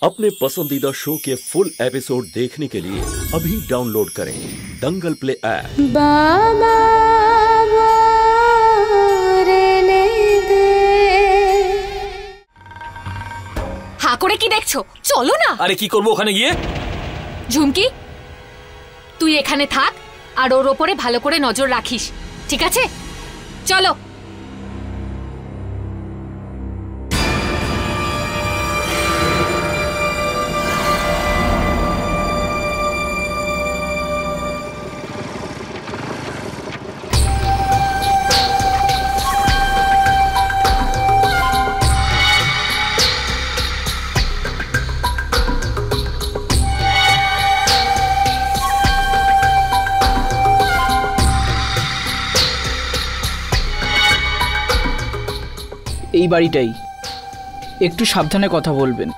अपने पसंदीदा शो के फुल एपिसोड देखने के लिए अभी डाउनलोड करें दंगल प्ले ऐप। बाबा হা করে কি দেখছো? চলো না। আরে কি করব ওখানে গিয়ে? ঝুমকি, তুই এখানে থাক আর ওর ওপরে ভালো করে নজর রাখিস, ঠিক আছে? চলো। এই বাড়িটাই, একটু সাবধানে কথা বলবেন।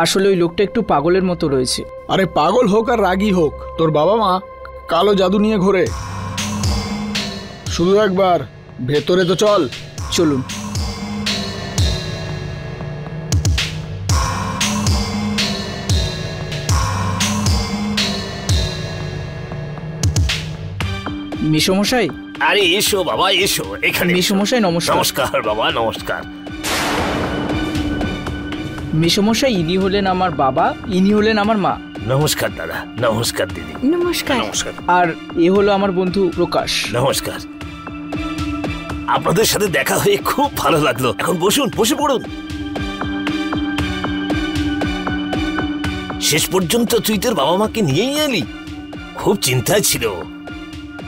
আসলে ওই লোকটা একটু পাগলের মতো রয়েছে। আরে পাগল হোক আর রাগী হোক, তোর বাবা মা কালো জাদু নিয়ে ঘোরে। শুধু একবার ভেতরে তো চল। চলুন। মেসোমশাই। আরে এসো বাবা এসো, এখানে মেসোমশাই নমস্কার। নমস্কার বাবা, নমস্কার। মেসোমশাই, ইনি হলেন আমার বাবা, ইনি হলেন আমার মা। নমস্কার দাদা, নমস্কার দিদি। নমস্কার। নমস্কার। আর এ হলো আমার বন্ধু প্রকাশ। নমস্কার। আপনাদের সাথে দেখা হয়ে খুব ভালো লাগলো। এখন বসুন, বসে পড়ুন। শেষ পর্যন্ত তুই তোর বাবা মাকে নিয়েই এলি? খুব চিন্তায় ছিল,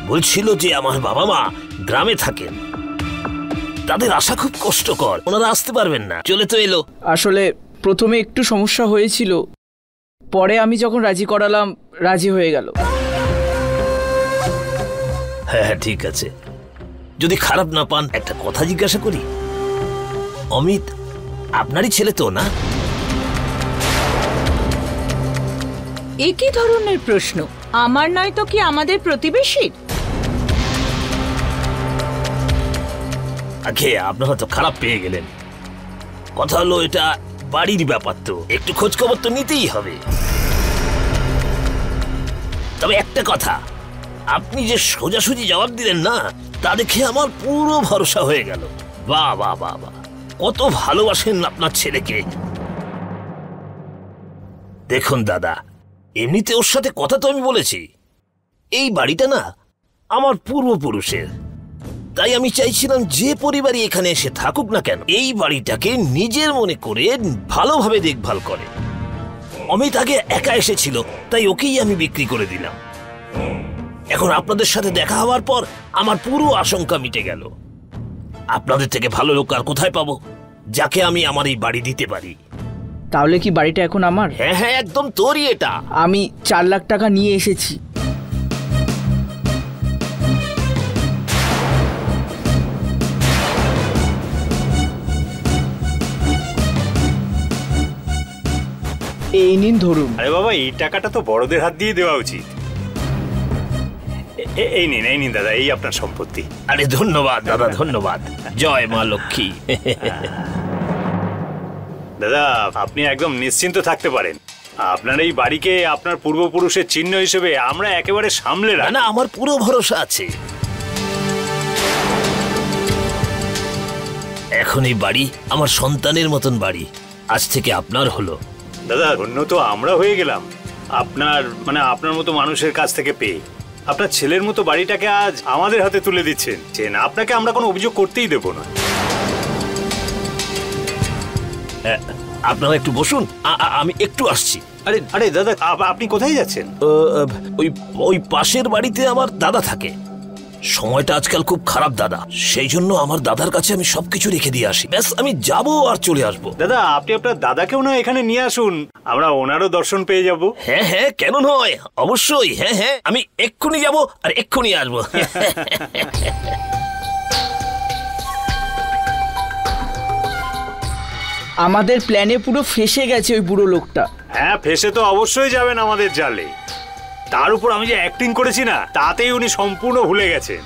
বলছিল যে আমার বাবা মা গ্রামে থাকেন, তাদের আসা খুব কষ্টকর, ওনারা আসতে পারবেন না। চলে তো এলো। আসলে প্রথমে একটু সমস্যা হয়েছিল, পরে আমি যখন রাজি করালাম রাজি হয়ে গেল। হ্যাঁ হ্যাঁ ঠিক আছে। যদি খারাপ না পান একটা কথা জিজ্ঞাসা করি, অমিত আপনারই ছেলে তো না? একই ধরনের প্রশ্ন, আমার নয় তো কি আমাদের প্রতিবেশীর? আগে আপনারা তো খারাপ পেয়ে গেলেন। কথা হলো এটা বাড়ির ব্যাপার, তো একটু খোঁজ খবর তো নিতেই হবে। তবে একটা কথা, আপনি যে সোজাসুজি জবাব দিলেন না, তা দেখে আমার পুরো ভরসা হয়ে গেল। বাহ বাহ বাহ বাহ, কত ভালোবাসেন আপনার ছেলেকে। দেখুন দাদা, এমনিতে ওর সাথে কথা তো আমি বলেছি। এই বাড়িটা না আমার পূর্বপুরুষের, তাই আমি চাইছিলাম যে পরিবারই এখানে এসে থাকুক না কেন, এই বাড়িটাকে নিজের মনে করে ভালোভাবে দেখভাল করে। অমিত আগে একা এসেছিল, তাই ওকেই আমি বিক্রি করে দিলাম। এখন আপনাদের সাথে দেখা হওয়ার পর আমার পুরো আশঙ্কা মিটে গেল। আপনাদের থেকে ভালো লোক আর কোথায় পাবো, যাকে আমি আমার এই বাড়ি দিতে পারি। তাহলে কি বাড়িটা এখন আমার? হ্যাঁ হ্যাঁ একদম তোরই এটা। আমি 4 লাখ টাকা নিয়ে এসেছি। এই নিন ধরুন। আরে বাবা, এই টাকাটা তো বড়দের হাত দিয়ে দেওয়া উচিত। এই নিন দাদা, এই আপনার সম্পত্তি। আরে ধন্যবাদ দাদা, ধন্যবাদ। জয় মা লক্ষ্মী। দাদা, আপনি একদম নিশ্চিন্ত থাকতে পারেন। আপনার এই বাড়িকে আপনার পূর্বপুরুষের চিহ্ন হিসেবে আমরা একেবারে সামলে রাখি। না, আমার পুরো ভরসা আছে। এখন এই বাড়ি আমার সন্তানের মতন বাড়ি, আজ থেকে আপনার হলো। দাদা, ধন্য তো আমরা হয়ে গেলাম আপনার মতো মানুষের কাছ থেকে পেয়ে। আপনার ছেলের মতো বাড়িটাকে আজ আমাদের হাতে তুলে দিচ্ছেন। আপনাকে আমরা কোনো অভিযোগ করতেই দেব না। আপনারা একটু বসুন, আমি একটু আসছি। আরে দাদা, আপনি কোথায় যাচ্ছেন? ওই পাশের বাড়িতে আমার দাদা থাকে। সময়টা আজকাল খুব খারাপ দাদা, সেই জন্য আমার দাদার কাছে আমি সবকিছু রেখে দিয়ে আসি। ব্যাস আমি যাবো আর চলে আসবো। দাদা, আপনি আপনার দাদাকেও না এখানে নিয়ে আসুন, আমরা ওনারও দর্শন পেয়ে যাব। হ্যাঁ হ্যাঁ, কেন নয়, অবশ্যই। হ্যাঁ হ্যাঁ, আমি এক্ষুনি যাব আর এক্ষুনি আসবো। আমাদের প্ল্যানে পুরো ফেসে গেছে ওই বুড়ো লোকটা। হ্যাঁ, ফেসে তো অবশ্যই যাবেন আমাদের জালে। তার উপর আমি যে অ্যাক্টিং করেছি না, তাতেই উনি সম্পূর্ণ ভুলে গেছেন।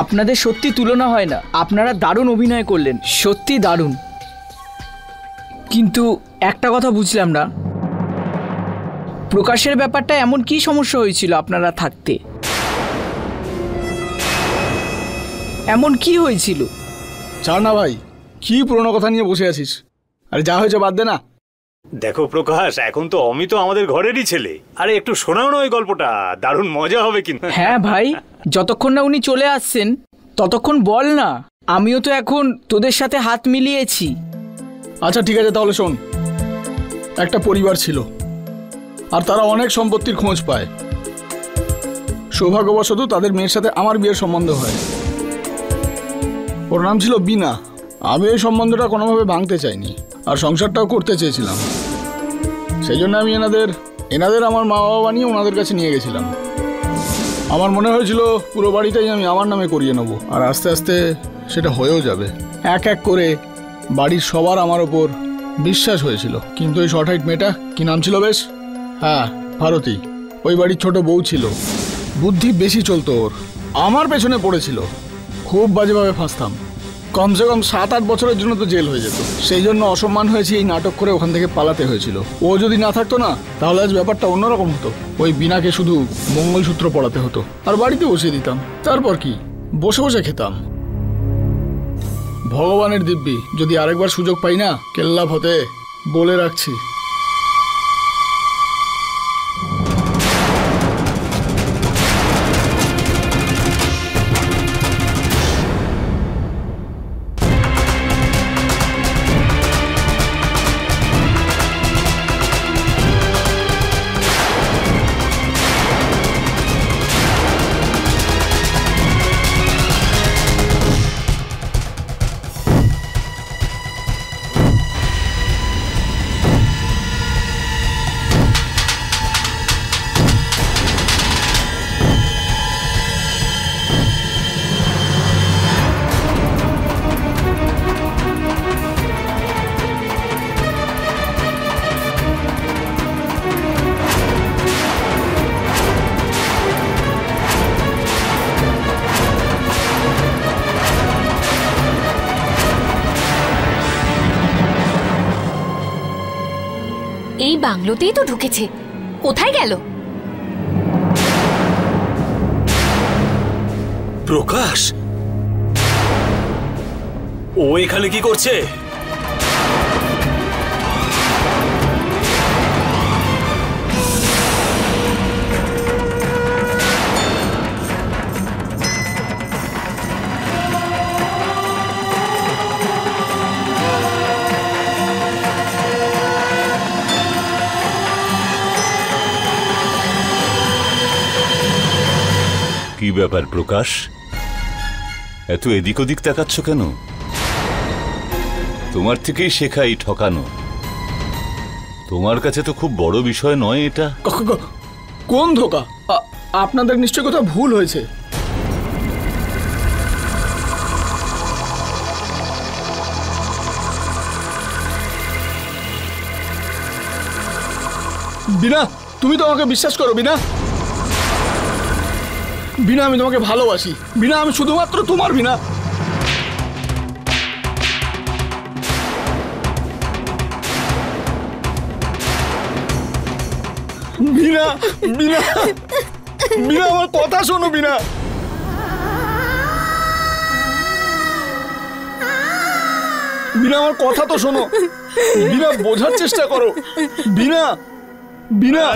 আপনাদের সত্যি তুলনা হয় না, আপনারা দারুণ অভিনয় করলেন, সত্যি দারুণ। কিন্তু একটা কথা বুঝলাম না, প্রকাশের ব্যাপারটা এমন কি সমস্যা হয়েছিল আপনারা থাকতে? এমন কি হয়েছিল? ছাড় না ভাই, কি পুরোনো কথা নিয়ে বসে আছিস? আরে যা হয়েছে বাদ দে না। দেখো প্রকাশ, এখন তো অমিত আমাদের ঘরেরই ছেলে। আরে একটু শোনাও না ওই গল্পটা, দারুণ মজা হবে কিন্তু। হ্যাঁ ভাই, যতক্ষণ না উনি চলে আসছেন ততক্ষণ বল না, আমিও তো এখন তোদের সাথে হাত মিলিয়েছি। আচ্ছা ঠিক আছে, তাহলে শোন। একটা পরিবার ছিল, আর তারা অনেক সম্পত্তির খোঁজ পায়। সৌভাগ্যবশত তাদের মেয়ের সাথে আমার বিয়ের সম্বন্ধ হয়। ওর নাম ছিল বিনা। আমি এই সম্বন্ধটা কোনোভাবে ভাঙতে চাইনি, আর সংসারটাও করতে চেয়েছিলাম। সেই জন্য আমি এনাদের আমার মা বাবা বানিয়ে ওনাদের কাছে নিয়ে গেছিলাম। আমার মনে হয়েছিল পুরো বাড়িটাই আমি আমার নামে করিয়ে নেবো, আর আস্তে আস্তে সেটা হয়েও যাবে। এক এক করে বাড়ির সবার আমার ওপর বিশ্বাস হয়েছিল। কিন্তু ওই শর্ট হাইট মেয়েটা, কি নাম ছিল বেশ? হ্যাঁ, ভারতী। ওই বাড়ির ছোট বউ ছিল। বুদ্ধি বেশি চলতো ওর। আমার পেছনে পড়েছিল। খুব বাজেভাবে ফাঁসতাম। কমসে কম 7-8 বছরের জন্য তো জেল হয়ে যেত। সেই জন্য অসম্মান হয়েছে, এই নাটক করে ওখান থেকে পালাতে হয়েছিল। ও যদি না থাকতো না, তাহলে আজ ব্যাপারটা অন্যরকম হতো। ওই বিনাকে শুধু মঙ্গলসূত্র পড়াতে হতো, আর বাড়িতে বসিয়ে দিতাম। তারপর কি, বসে বসে খেতাম। ভগবানের দিব্যি, যদি আরেকবার সুযোগ পাই না, কেল্লা ফতে বলে রাখছি। এই বাংলোতেই তো ঢুকেছে, কোথায় গেল? প্রকাশ, ও এখানে কি করছে? কি ব্যাপার প্রকাশ, এত এদিক ওদিক তাকাচ্ছ কেন? তোমার থেকেই শেখা এই ঠকানো। তোমার কাছে তো খুব বড় বিষয় নয় এটা। কোন ধোকা? আপনাদের নিশ্চয় কোথাও ভুল হয়েছে। বিনা, তুমি তো আমাকে বিশ্বাস করো। বিনা, বিনা, আমি তোমাকে ভালোবাসি। বিনা, আমি শুধুমাত্র তোমার। বিনা, বিনা, বিনা, বিনা, আমার কথা শোনো। বিনা, বিনা, আমার কথা তো শোনো। বিনা, বোঝার চেষ্টা করো। বিনা, বিনা।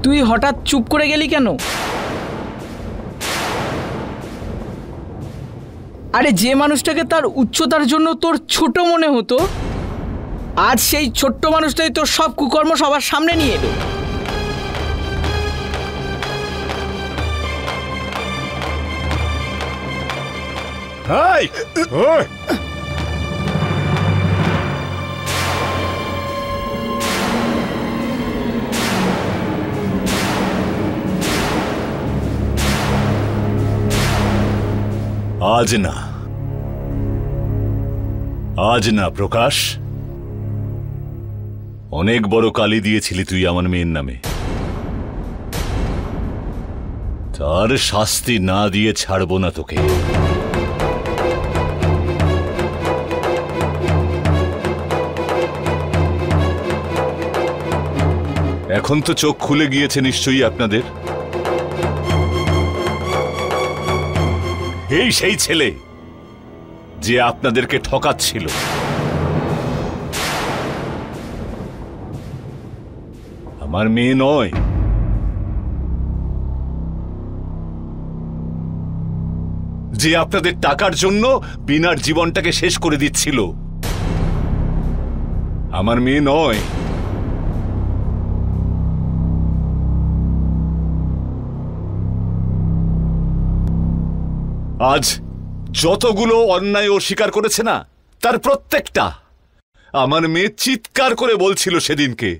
তুই হঠাৎ চুপ করে গেলি কেন? আরে যে মানুষটাকে তার উচ্চতার জন্য তোর ছোট মনে হতো, আজ সেই ছোট্ট মানুষটাই তোর সব কুকর্ম সবার সামনে নিয়ে এলো। আজ না, আজ না প্রকাশ। অনেক বড় কালি দিয়েছিলি তুই আমার মেয়ের নামে, তার শাস্তি না দিয়ে ছাড়বো না তোকে। এখন তো চোখ খুলে গিয়েছে নিশ্চয়ই আপনাদের। এই সেই ছেলে যে আপনাদেরকে ঠকাচ্ছিল। আমার মেয়ে নয়, যে আপনাদের টাকার জন্য বিনার জীবনটাকে শেষ করে দিচ্ছিল। আমার মেয়ে নয়। আজ যতগুলো অন্যায় অস্বীকার করেছে না, তার প্রত্যেকটা আমার মেয়ে চিৎকার করে বলছিল সেদিনকে।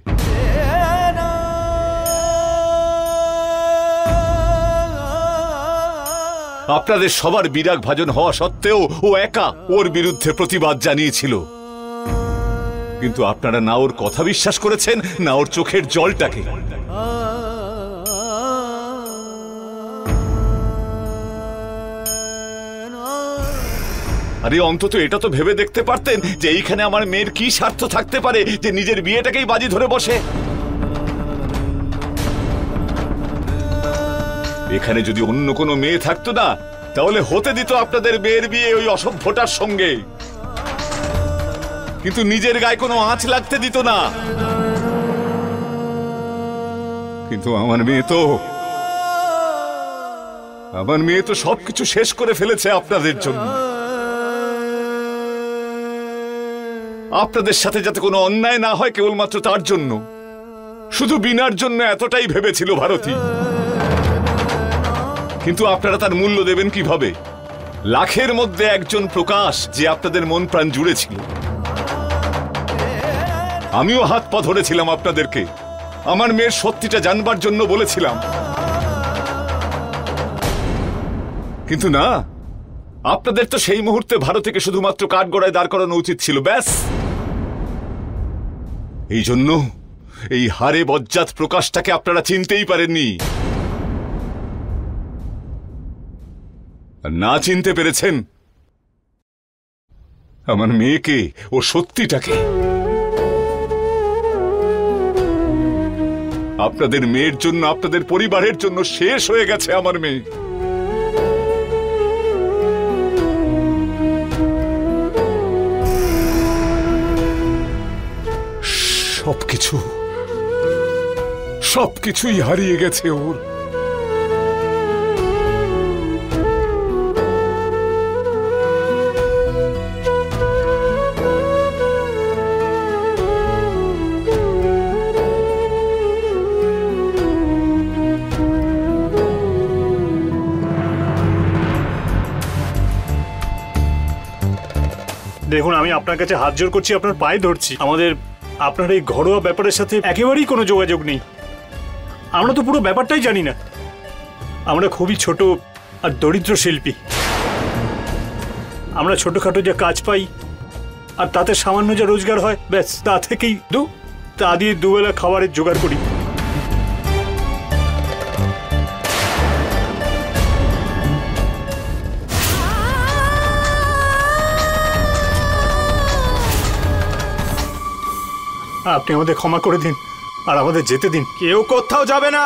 আপনাদের সবার বিরাগ ভাজন হওয়া সত্ত্বেও ও একা ওর বিরুদ্ধে প্রতিবাদ জানিয়েছিল, কিন্তু আপনারা না ওর কথা বিশ্বাস করেছেন, না ওর চোখের জলটাকে। আরে অন্তত এটা তো ভেবে দেখতে পারতেন যে এইখানে আমার মেয়ের কি স্বার্থ থাকতে পারে যে নিজের বিয়েটাকেই বাজি ধরে বসে। এখানে যদি অন্য কোনো মেয়ে থাকতো না, তাহলে হতে দিত আপনাদের মেয়ের বিয়ে ওই অসভ্যটার সঙ্গে, কিন্তু নিজের গায়ে কোনো আঁচ লাগতে দিত না। কিন্তু আমার মেয়ে তো সবকিছু শেষ করে ফেলেছে আপনাদের জন্য। আপনাদের সাথে যাতে কোনো অন্যায় না হয় কেবলমাত্র তার জন্য, শুধু বিনার জন্য এতটাই ভেবেছিল ভারতী। কিন্তু আপনারা তার মূল্য দেবেন কিভাবে? লাখের মধ্যে একজন প্রকাশ যে আপনাদের মন প্রাণ জুড়েছিল। আমিও হাত পা ধরেছিলাম আপনাদেরকে, আমার মেয়ের সত্যিটা জানবার জন্য বলেছিলাম, কিন্তু না, আপনাদের তো সেই মুহূর্তে ভারতীকে শুধুমাত্র কাঠগড়ায় দাঁড় করানো উচিত ছিল, ব্যাস। এই জন্য এই হারে বজ্জাত প্রকাশটাকে আপনারা চিনতেই পারেননি। না চিনতে পেরেছেন আমার মেয়েকে ও সত্যিটাকে। আপনাদের মেয়ের জন্য, আপনাদের পরিবারের জন্য শেষ হয়ে গেছে আমার মেয়ে। সবকিছুই হারিয়ে গেছে ওর। দেখুন, আমি আপনার কাছে হাত জোড় করছি, আপনার পায়ে ধরছি। আমাদের আপনার এই ঘরোয়া ব্যাপারের সাথে একেবারেই কোনো যোগাযোগ নেই। আমরা তো পুরো ব্যাপারটাই জানি না। আমরা খুবই ছোট আর দরিদ্র শিল্পী। আমরা ছোটখাটো যা কাজ পাই আর তাতে সামান্য যা রোজগার হয়, ব্যাস তা থেকেই তা দিয়ে দুবেলা খাবারের জোগাড় করি। আপনি আমাদের ক্ষমা করে দিন আর আমাদের যেতে দিন। কেউ কোথাও যাবে না।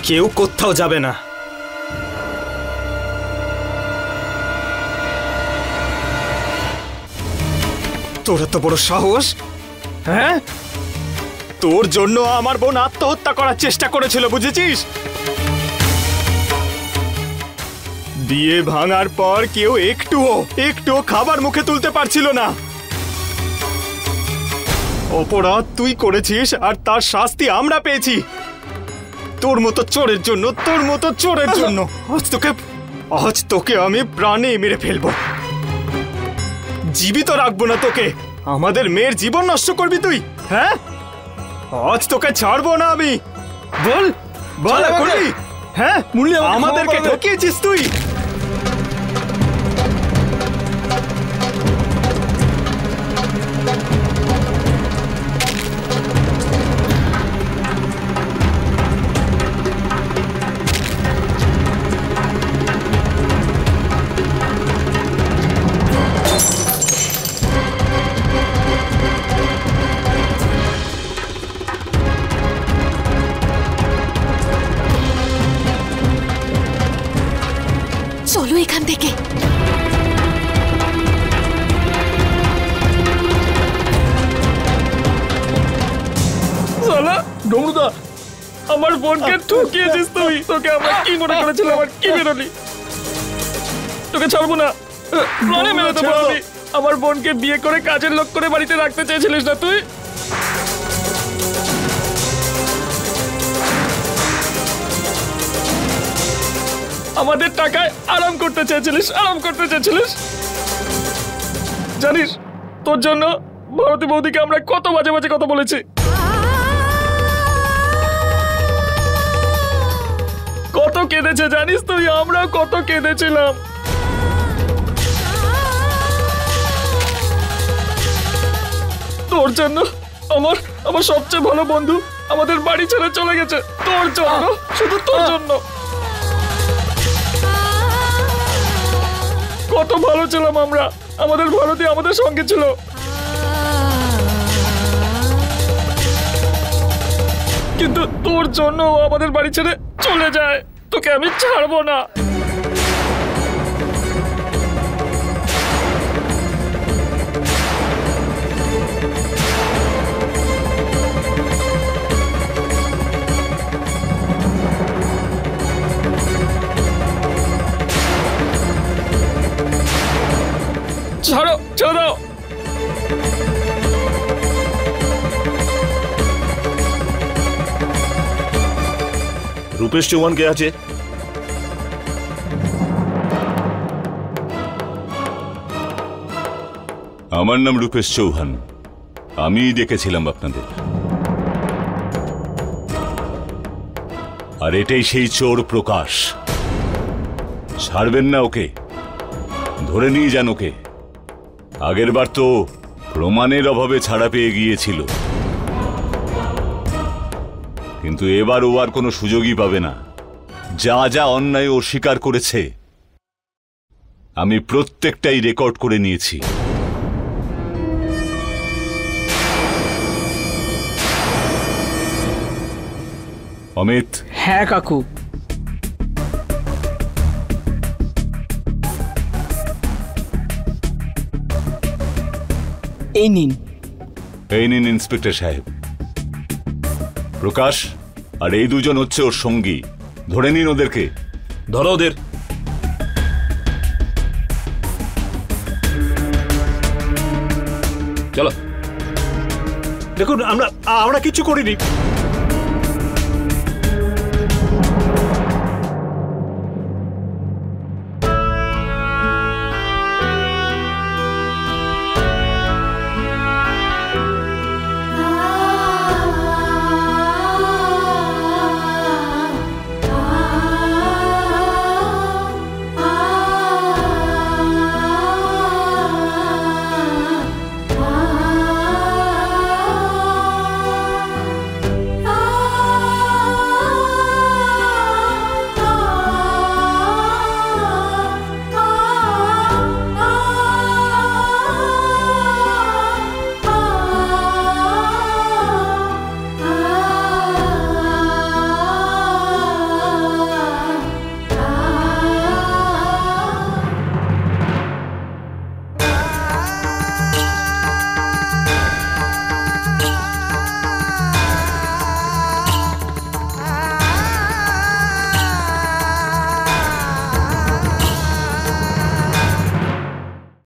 কেউ কোথাও যাবে না। তোর এত বড় সাহস? হ্যাঁ, তোর জন্য আমার বোন আত্মহত্যা করার চেষ্টা করেছিল, বুঝেছিস? বিয়ে ভাঙার পর কেউ একটুও খাবার মুখে তুলতে পারছিল না। অপরাধ তুই করেছিস আর তার শাস্তি আমরা পেয়েছি। তোর মতো চোরের জন্য, তোর মতো চোরের জন্য আজ তোকে আমি প্রাণে মেরে ফেলবো। জীবিত রাখবো না তোকে। আমাদের মেয়ের জীবন নষ্ট করবি তুই? হ্যাঁ, আজ তোকে ছাড়বো না আমি। বল বল করবি? হ্যাঁ, আমাদেরকে ঠকিয়েছিস তুই। চলো এখান থেকে। ডমরুদা, আমার বোনকে ঠকিয়েছিস তুই। তোকে আমরা কি মনে করেছিলাম, আমার কি বেরোলি। তোকে ছাড়বো না, প্রাণে মেরে দেবো আমি। আমার বোনকে বিয়ে করে কাজের লোক করে বাড়িতে রাখতে চেয়েছিলিস না তুই? আমাদের টাকায় আরাম করতে চেয়েছিলিস, আরাম করতে চেয়েছিলিস। জানিস তোর জন্য ভারতী বৌদিকে আমরা কত বাজে বাজে কথা বলেছি, কত কেঁদেছে জানিস তুই? আমরা কত কেঁদেছিলাম। তোর জন্য আমার আমার সবচেয়ে ভালো বন্ধু আমাদের বাড়ি ছেড়ে চলে গেছে। তোর জন্য, শুধু তোর জন্য। কত ভালো ছিলাম আমরা, আমাদের ভারতী আমাদের সঙ্গে ছিল। কিন্তু তোর জন্য ও আমাদের বাড়ি ছেড়ে চলে যায়। তোকে আমি ছাড়বো না। ছাড়ো, ছেড়ে দাও। রূপেশ চৌহান কে আছে? আমার নাম রূপেশ চৌহান, আমিই ডেকেছিলাম আপনাদের। আর এটাই সেই চোর প্রকাশ। ছাড়বেন না ওকে, ধরে নিয়ে যান ওকে। আগের বার তো প্রমাণের অভাবে ছাড়া পেয়ে গিয়েছিল, কিন্তু এবার ও আর কোনো সুযোগই পাবে না। যা যা অন্যায় ও স্বীকার করেছে আমি প্রত্যেকটাই রেকর্ড করে নিয়েছি। অমিত। হ্যাঁ কাকু। এই নিন। এই নিন ইন্সপেক্টর সাহেব। প্রকাশ আর এই দুজন হচ্ছে ওর সঙ্গী, ধরে নিন ওদেরকে। ধরো ওদের। চলো। দেখুন আমরা কিছু করিনি।